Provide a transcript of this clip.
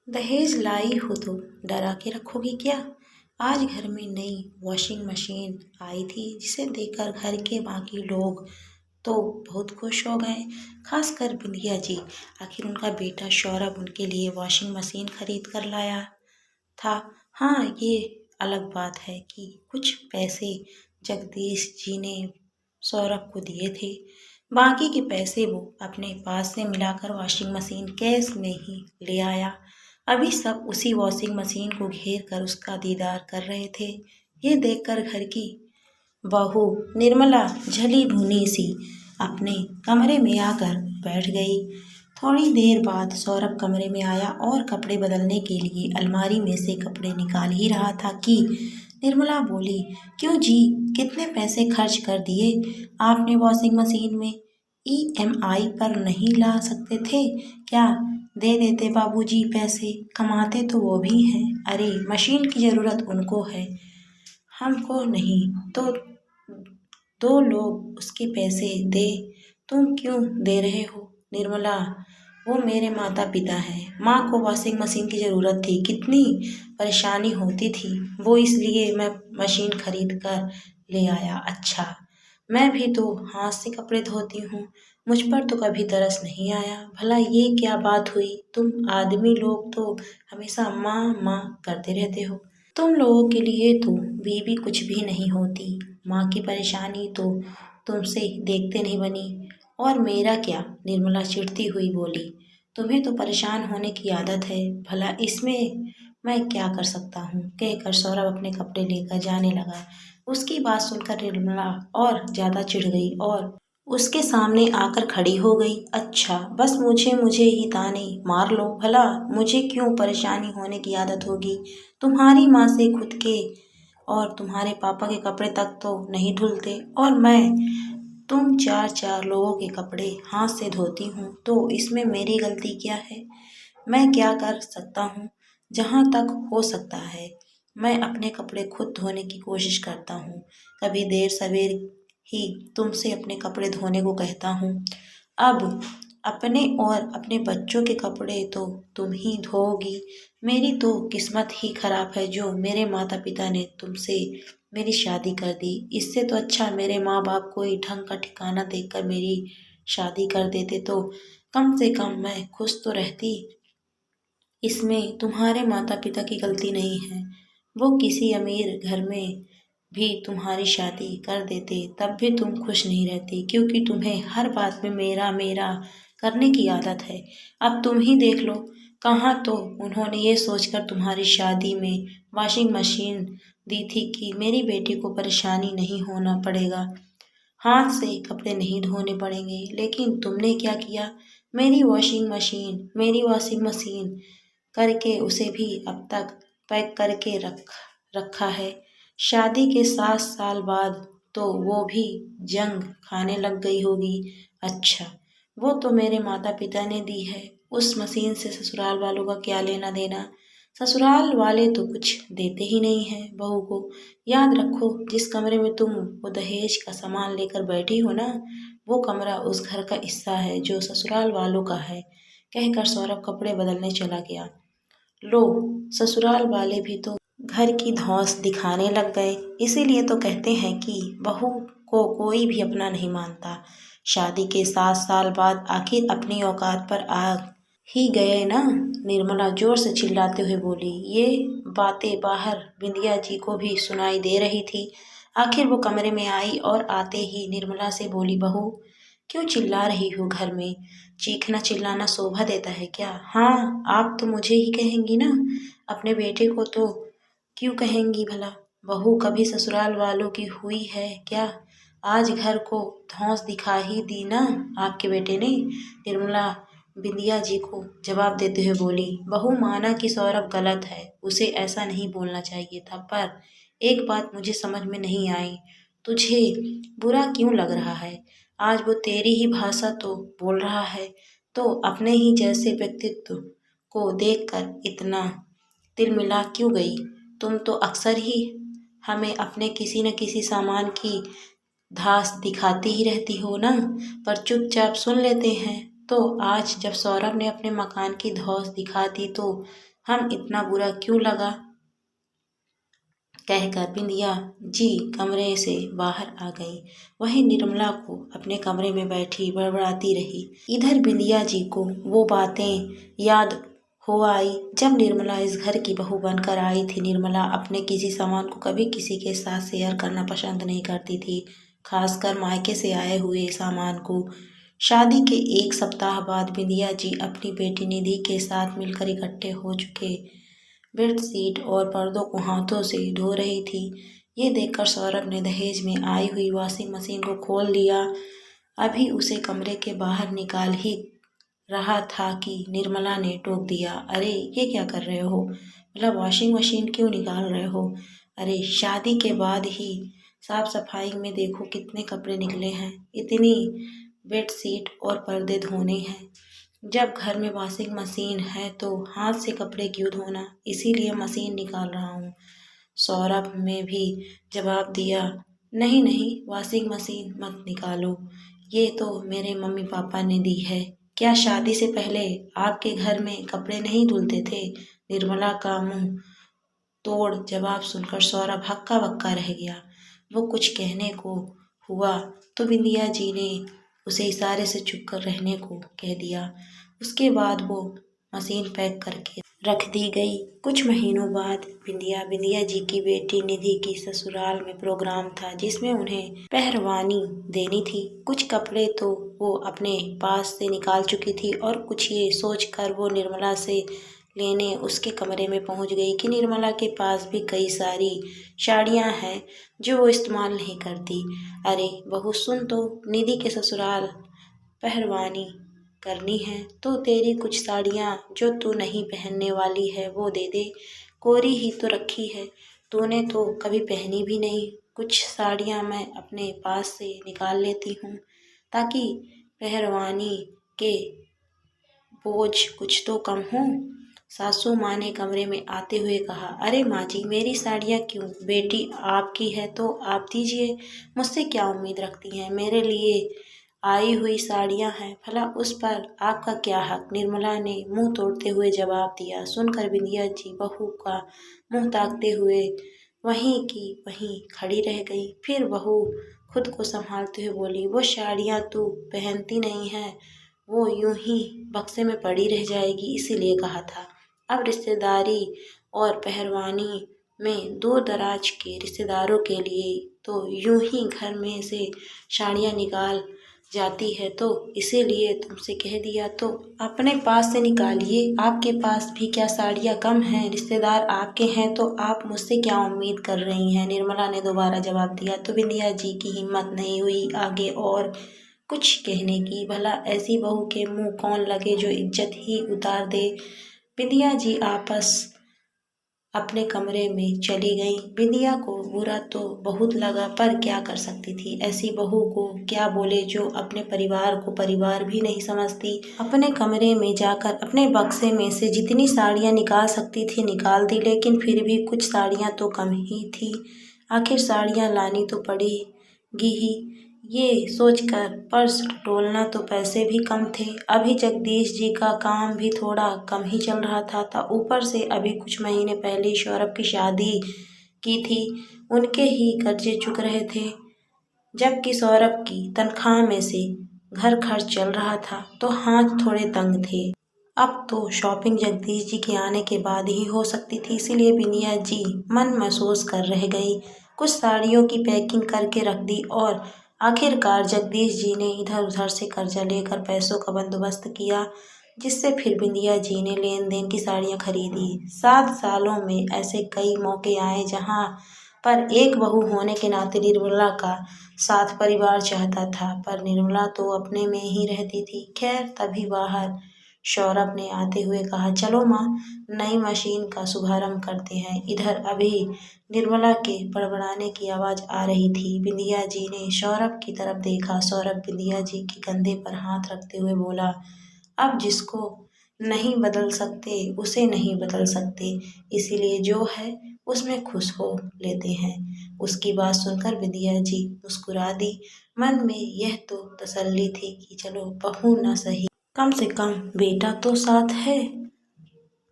दहेज लाई हो तो डरा के रखोगी क्या। आज घर में नई वॉशिंग मशीन आई थी जिसे देखकर घर के बाकी लोग तो बहुत खुश हो गए, खासकर बिंदिया जी। आखिर उनका बेटा सौरभ उनके लिए वॉशिंग मशीन खरीद कर लाया था। हाँ, ये अलग बात है कि कुछ पैसे जगदीश जी ने सौरभ को दिए थे। बाकी के पैसे वो अपने पास से मिलाकर वॉशिंग मशीन कैश में ही ले आया। अभी सब उसी वॉशिंग मशीन को घेर कर उसका दीदार कर रहे थे। ये देखकर घर की बहू निर्मला झली भुनी सी अपने कमरे में आकर बैठ गई। थोड़ी देर बाद सौरभ कमरे में आया और कपड़े बदलने के लिए अलमारी में से कपड़े निकाल ही रहा था कि निर्मला बोली, क्यों जी, कितने पैसे खर्च कर दिए आपने वॉशिंग मशीन में? ईएमआई पर नहीं ला सकते थे क्या? दे देते बाबूजी पैसे, कमाते तो वो भी हैं। अरे मशीन की ज़रूरत उनको है, हमको नहीं। तो दो लोग उसके पैसे दे, तुम क्यों दे रहे हो? निर्मला, वो मेरे माता पिता हैं। माँ को वॉशिंग मशीन की ज़रूरत थी, कितनी परेशानी होती थी, वो इसलिए मैं मशीन खरीद कर ले आया। अच्छा, मैं भी तो हाथ से कपड़े धोती हूँ, मुझ पर तो कभी तरस नहीं आया। भला ये क्या बात हुई? तुम आदमी लोग तो हमेशा माँ माँ करते रहते हो। तुम लोगों के लिए तो बीवी कुछ भी नहीं होती। माँ की परेशानी तो तुमसे देखते नहीं बनी। और मेरा क्या? निर्मला चिढ़ती हुई बोली, तुम्हें तो परेशान होने की आदत है, भला इसमें मैं क्या कर सकता हूँ? कहकर सौरभ अपने कपड़े लेकर जाने लगा। उसकी बात सुनकर निर्मला और ज़्यादा चिढ़ गई और उसके सामने आकर खड़ी हो गई। अच्छा, बस मुझे मुझे ही ताने मार लो, भला मुझे क्यों परेशानी होने की आदत होगी? तुम्हारी माँ से खुद के और तुम्हारे पापा के कपड़े तक तो नहीं धुलते, और तुम चार चार लोगों के कपड़े हाथ से धोती हूँ, तो इसमें मेरी गलती क्या है? मैं क्या कर सकता हूँ? जहाँ तक हो सकता है मैं अपने कपड़े खुद धोने की कोशिश करता हूँ। कभी देर सवेर ही तुमसे अपने कपड़े धोने को कहता हूँ। अब अपने और अपने बच्चों के कपड़े तो तुम ही धोओगी। मेरी तो किस्मत ही खराब है जो मेरे माता पिता ने तुमसे मेरी शादी कर दी। इससे तो अच्छा मेरे माँ बाप कोई ढंग का ठिकाना देकर मेरी शादी कर देते तो कम से कम मैं खुश तो रहती। इसमें तुम्हारे माता पिता की गलती नहीं है। वो किसी अमीर घर में भी तुम्हारी शादी कर देते तब भी तुम खुश नहीं रहती, क्योंकि तुम्हें हर बात में मेरा मेरा करने की आदत है। अब तुम ही देख लो, कहाँ तो उन्होंने ये सोचकर तुम्हारी शादी में वॉशिंग मशीन दी थी कि मेरी बेटी को परेशानी नहीं होना पड़ेगा, हाथ से कपड़े नहीं धोने पड़ेंगे। लेकिन तुमने क्या किया? मेरी वॉशिंग मशीन करके उसे भी अब तक पैक करके रखा है। शादी के 7 साल बाद तो वो भी जंग खाने लग गई होगी। अच्छा, वो तो मेरे माता पिता ने दी है, उस मशीन से ससुराल वालों का क्या लेना देना? ससुराल वाले तो कुछ देते ही नहीं हैं बहू को। याद रखो, जिस कमरे में तुम वो दहेज का सामान लेकर बैठी हो ना, वो कमरा उस घर का हिस्सा है जो ससुराल वालों का है। कहकर सौरभ कपड़े बदलने चला गया। लो, ससुराल वाले भी तो घर की धौंस दिखाने लग गए। इसीलिए तो कहते हैं कि बहू को कोई भी अपना नहीं मानता। शादी के 7 साल बाद आखिर अपनी औकात पर आ ही गए ना। निर्मला जोर से चिल्लाते हुए बोली। ये बातें बाहर बिंदिया जी को भी सुनाई दे रही थी। आखिर वो कमरे में आई और आते ही निर्मला से बोली, बहू क्यों चिल्ला रही हो घर में? चीखना चिल्लाना शोभा देता है क्या? हाँ, आप तो मुझे ही कहेंगी ना, अपने बेटे को तो क्यों कहेंगी भला? बहू कभी ससुराल वालों की हुई है क्या? आज घर को धौंस दिखा ही दी ना आपके बेटे ने। निर्मला बिंदिया जी को जवाब देते हुए बोली। बहू माना कि सौरभ गलत है, उसे ऐसा नहीं बोलना चाहिए था, पर एक बात मुझे समझ में नहीं आई, तुझे बुरा क्यों लग रहा है? आज वो तेरी ही भाषा तो बोल रहा है, तो अपने ही जैसे व्यक्तित्व को देखकर इतना तिलमिला क्यों गई? तुम तो अक्सर ही हमें अपने किसी न किसी सामान की धास दिखाती ही रहती हो ना, पर चुपचाप सुन लेते हैं। तो आज जब सौरभ ने अपने मकान की धौंस दिखा दी तो हम इतना बुरा क्यों लगा, कहकर बिंदिया जी कमरे से बाहर आ गई। वहीं निर्मला को अपने कमरे में बैठी बड़बड़ाती रही। इधर बिंदिया जी को वो बातें याद हो आई जब निर्मला इस घर की बहू बनकर आई थी। निर्मला अपने किसी सामान को कभी किसी के साथ शेयर करना पसंद नहीं करती थी, खासकर मायके से आए हुए सामान को। शादी के 1 सप्ताह बाद बिंदिया जी अपनी बेटी निधि के साथ मिलकर इकट्ठे हो चुके बेडशीट और पर्दों को हाथों से धो रही थी। ये देखकर सौरभ ने दहेज में आई हुई वॉशिंग मशीन को खोल लिया। अभी उसे कमरे के बाहर निकाल ही रहा था कि निर्मला ने टोक दिया, अरे ये क्या कर रहे हो, मतलब वॉशिंग मशीन क्यों निकाल रहे हो? अरे शादी के बाद ही साफ सफाई में देखो कितने कपड़े निकले हैं, इतनी बेडशीट और पर्दे धोने हैं। जब घर में वॉशिंग मशीन है तो हाथ से कपड़े क्यों धोना, इसीलिए मशीन निकाल रहा हूँ। सौरभ ने भी जवाब दिया, नहीं नहीं वॉशिंग मशीन मत निकालो, ये तो मेरे मम्मी पापा ने दी है। क्या शादी से पहले आपके घर में कपड़े नहीं धुलते थे? निर्मला का मुंह तोड़ जवाब सुनकर सौरभ हक्का बक्का रह गया। वो कुछ कहने को हुआ तो बिंदिया जी ने उसे इशारे से चुप कर रहने को कह दिया। उसके बाद वो मशीन पैक करके रख दी गई। कुछ महीनों बाद बिंदिया जी की बेटी निधि की ससुराल में प्रोग्राम था जिसमें उन्हें पहरवानी देनी थी। कुछ कपड़े तो वो अपने पास से निकाल चुकी थी और कुछ ये सोचकर वो निर्मला से लेने उसके कमरे में पहुंच गई कि निर्मला के पास भी कई सारी साड़ियां हैं जो वो इस्तेमाल नहीं करती। अरे बहू सुन तो, निधि के ससुराल पहरवानी करनी है तो तेरी कुछ साड़ियाँ जो तू नहीं पहनने वाली है वो दे दे, कोरी ही तो रखी है, तूने तो कभी पहनी भी नहीं। कुछ साड़ियाँ मैं अपने पास से निकाल लेती हूँ ताकि पहरवानी के बोझ कुछ तो कम हो। सासू माँ ने कमरे में आते हुए कहा, अरे माँ जी मेरी साड़ियाँ क्यों, बेटी आपकी है तो आप दीजिए, मुझसे क्या उम्मीद रखती हैं, मेरे लिए आई हुई साड़ियाँ हैं, भला उस पर आपका क्या हक? निर्मला ने मुंह तोड़ते हुए जवाब दिया। सुनकर बिंदिया जी बहू का मुंह ताकते हुए वहीं की वहीं खड़ी रह गई। फिर बहू खुद को संभालते हुए बोली, वो साड़ियाँ तू पहनती नहीं है, वो यूं ही बक्से में पड़ी रह जाएगी, इसीलिए कहा था। अब रिश्तेदारी और पहरवानी में दूर दराज के रिश्तेदारों के लिए तो यूं ही घर में से साड़ियाँ निकाल जाती है, तो इसीलिए तुमसे कह दिया तो अपने पास से निकालिए। आपके पास भी क्या साड़ियाँ कम हैं? रिश्तेदार आपके हैं तो आप मुझसे क्या उम्मीद कर रही हैं? निर्मला ने दोबारा जवाब दिया तो बिंदिया जी की हिम्मत नहीं हुई आगे और कुछ कहने की। भला ऐसी बहू के मुंह कौन लगे जो इज्जत ही उतार दे। बिंदिया जी आपस अपने कमरे में चली गई। बिंदिया को बुरा तो बहुत लगा पर क्या कर सकती थी, ऐसी बहू को क्या बोले जो अपने परिवार को परिवार भी नहीं समझती। अपने कमरे में जाकर अपने बक्से में से जितनी साड़ियाँ निकाल सकती थी निकाल दी, लेकिन फिर भी कुछ साड़ियाँ तो कम ही थी। आखिर साड़ियाँ लानी तो पड़ेगी ही, ये सोचकर पर्स टटोलना, तो पैसे भी कम थे। अभी जगदीश जी का काम भी थोड़ा कम ही चल रहा था ऊपर से अभी कुछ महीने पहले सौरभ की शादी की थी, उनके ही कर्जे चुक रहे थे, जबकि सौरभ की तनख्वाह में से घर खर्च चल रहा था तो हाथ थोड़े तंग थे। अब तो शॉपिंग जगदीश जी के आने के बाद ही हो सकती थी, इसीलिए बिंदिया जी मन महसूस कर रह गई। कुछ साड़ियों की पैकिंग करके रख दी और आखिरकार जगदीश जी ने इधर उधर से कर्जा लेकर पैसों का बंदोबस्त किया, जिससे फिर बिंदिया जी ने लेन देन की साड़ियाँ खरीदी। 7 सालों में ऐसे कई मौके आए जहाँ पर एक बहू होने के नाते निर्मला का साथ परिवार चाहता था, पर निर्मला तो अपने में ही रहती थी। खैर तभी बाहर सौरभ ने आते हुए कहा, चलो माँ नई मशीन का शुभारंभ करते हैं। इधर अभी निर्मला के बड़बड़ाने की आवाज़ आ रही थी। बिंदिया जी ने सौरभ की तरफ देखा। सौरभ बिंदिया जी के कंधे पर हाथ रखते हुए बोला, अब जिसको नहीं बदल सकते उसे नहीं बदल सकते, इसीलिए जो है उसमें खुश हो लेते हैं। उसकी बात सुनकर बिंदिया जी मुस्कुरा दी। मन में यह तो तसल्ली थी कि चलो बहू न सही, कम से कम बेटा तो साथ है।